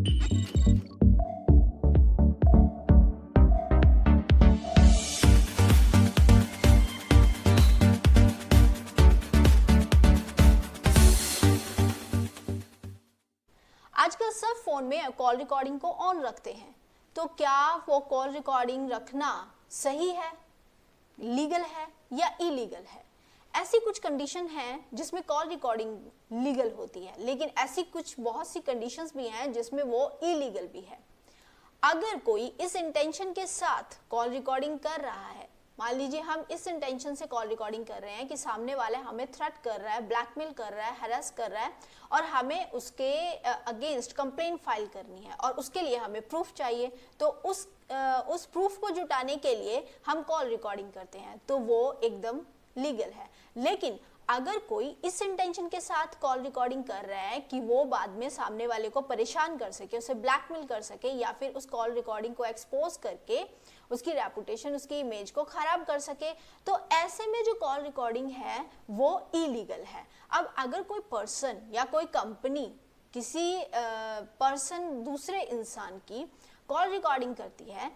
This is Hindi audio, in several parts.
आजकल सब फोन में कॉल रिकॉर्डिंग को ऑन रखते हैं, तो क्या वो कॉल रिकॉर्डिंग रखना सही है, लीगल है या इलीगल है? ऐसी कुछ कंडीशन हैं जिसमें कॉल रिकॉर्डिंग लीगल होती है, लेकिन ऐसी कुछ बहुत सी कंडीशंस भी हैं जिसमें वो इलीगल भी है। अगर कोई इस इंटेंशन के साथ कॉल रिकॉर्डिंग कर रहा है, मान लीजिए हम इस इंटेंशन से कॉल रिकॉर्डिंग कर रहे हैं कि सामने वाले हमें थ्रेट कर रहा है, ब्लैकमेल कर रहा है, हैरेस कर रहा है और हमें उसके अगेंस्ट कंप्लेंट फाइल करनी है और उसके लिए हमें प्रूफ चाहिए, तो उस प्रूफ को जुटाने के लिए हम कॉल रिकॉर्डिंग करते हैं, तो वो एकदम लीगल है। लेकिन अगर कोई इस इंटेंशन के साथ कॉल रिकॉर्डिंग कर रहा है कि वो बाद में सामने वाले को परेशान कर सके, उसे ब्लैकमेल कर सके या फिर उस कॉल रिकॉर्डिंग को एक्सपोज करके उसकी रेपुटेशन, उसकी इमेज को खराब कर सके, तो ऐसे में जो कॉल रिकॉर्डिंग है वो इलीगल है। अब अगर कोई पर्सन या कोई कंपनी किसी पर्सन, दूसरे इंसान की कॉल रिकॉर्डिंग करती है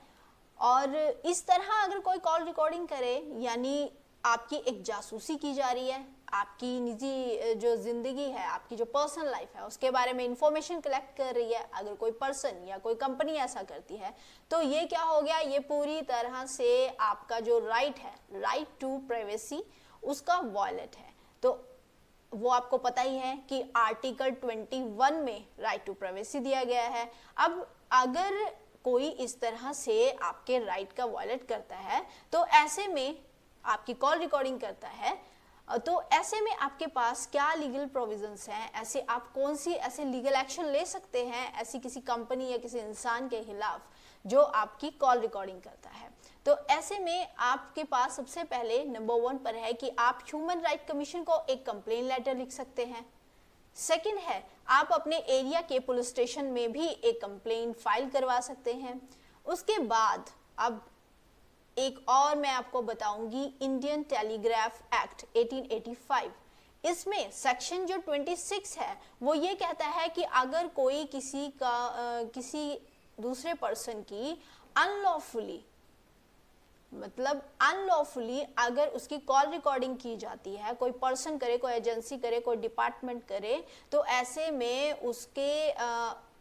और इस तरह अगर कोई कॉल रिकॉर्डिंग करे, यानी आपकी एक जासूसी की जा रही है, आपकी निजी जो जिंदगी है, आपकी जो पर्सनल लाइफ है उसके बारे में इंफॉर्मेशन कलेक्ट कर रही है, अगर कोई पर्सन या कोई कंपनी ऐसा करती है, तो ये क्या हो गया, ये पूरी तरह से आपका जो राइट है, राइट टू प्राइवेसी, उसका वॉयलेट है। तो वो आपको पता ही है कि आर्टिकल 21 में राइट टू प्राइवेसी दिया गया है। अब अगर कोई इस तरह से आपके राइट का वॉयलेट करता है, तो ऐसे में आपकी कॉल रिकॉर्डिंग करता है, तो ऐसे में आपके पास क्या लीगल प्रोविजंस हैं, ऐसे आप कौन सी ऐसे लीगल एक्शन ले सकते हैं ऐसी किसी कंपनी या किसी इंसान के खिलाफ जो आपकी कॉल रिकॉर्डिंग करता है? तो ऐसे में आपके पास सबसे पहले नंबर 1 पर है कि आप ह्यूमन राइट कमीशन को एक कंप्लेन लेटर लिख सकते हैं। सेकंड है, आप अपने एरिया के पुलिस स्टेशन में भी एक कंप्लेन फाइल करवा सकते हैं। उसके बाद अब एक और मैं आपको बताऊंगी, इंडियन टेलीग्राफ एक्ट 1885। इसमें सेक्शन जो 26 है वो ये कहता है कि अगर कोई किसी दूसरे पर्सन की अनलॉफुली, मतलब अनलॉफुली अगर उसकी कॉल रिकॉर्डिंग की जाती है, कोई पर्सन करे, कोई एजेंसी करे, कोई डिपार्टमेंट करे, तो ऐसे में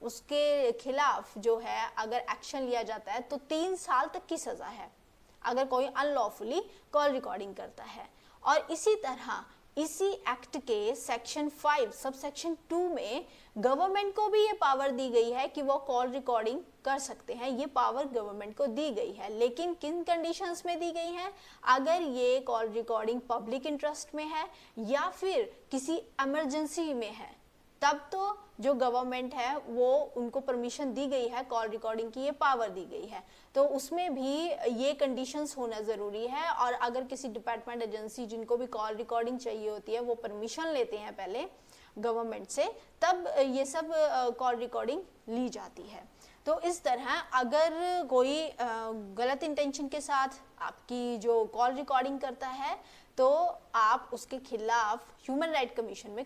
उसके खिलाफ जो है अगर एक्शन लिया जाता है तो 3 साल तक की सजा है अगर कोई अनलॉफुली कॉल रिकॉर्डिंग करता है। और इसी तरह इसी एक्ट के सेक्शन 5 सब सेक्शन 2 में गवर्नमेंट को भी ये पावर दी गई है कि वो कॉल रिकॉर्डिंग कर सकते हैं। ये पावर गवर्नमेंट को दी गई है, लेकिन किन कंडीशंस में दी गई है? अगर ये कॉल रिकॉर्डिंग पब्लिक इंटरेस्ट में है या फिर किसी इमरजेंसी में है, तब तो जो गवर्नमेंट है वो उनको परमिशन दी गई है, कॉल रिकॉर्डिंग की ये पावर दी गई है, तो उसमें भी ये कंडीशंस होना ज़रूरी है। और अगर किसी डिपार्टमेंट, एजेंसी जिनको भी कॉल रिकॉर्डिंग चाहिए होती है वो परमिशन लेते हैं पहले गवर्नमेंट से, तब ये सब कॉल रिकॉर्डिंग ली जाती है। तो इस तरह अगर कोई गलत इंटेंशन के साथ आपकी जो कॉल रिकॉर्डिंग करता है, तो आप उसके खिलाफ ह्यूमन राइट कमीशन में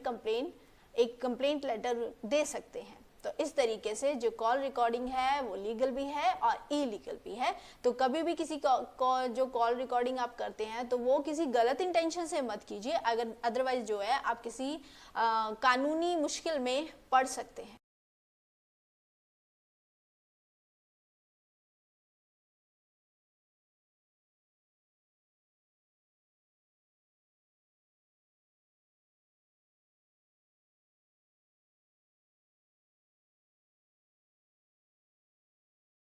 एक कंप्लेंट लेटर दे सकते हैं। तो इस तरीके से जो कॉल रिकॉर्डिंग है वो लीगल भी है और इलीगल भी है। तो कभी भी किसी जो कॉल रिकॉर्डिंग आप करते हैं तो वो किसी गलत इंटेंशन से मत कीजिए, अगर अदरवाइज जो है आप किसी कानूनी मुश्किल में पड़ सकते हैं।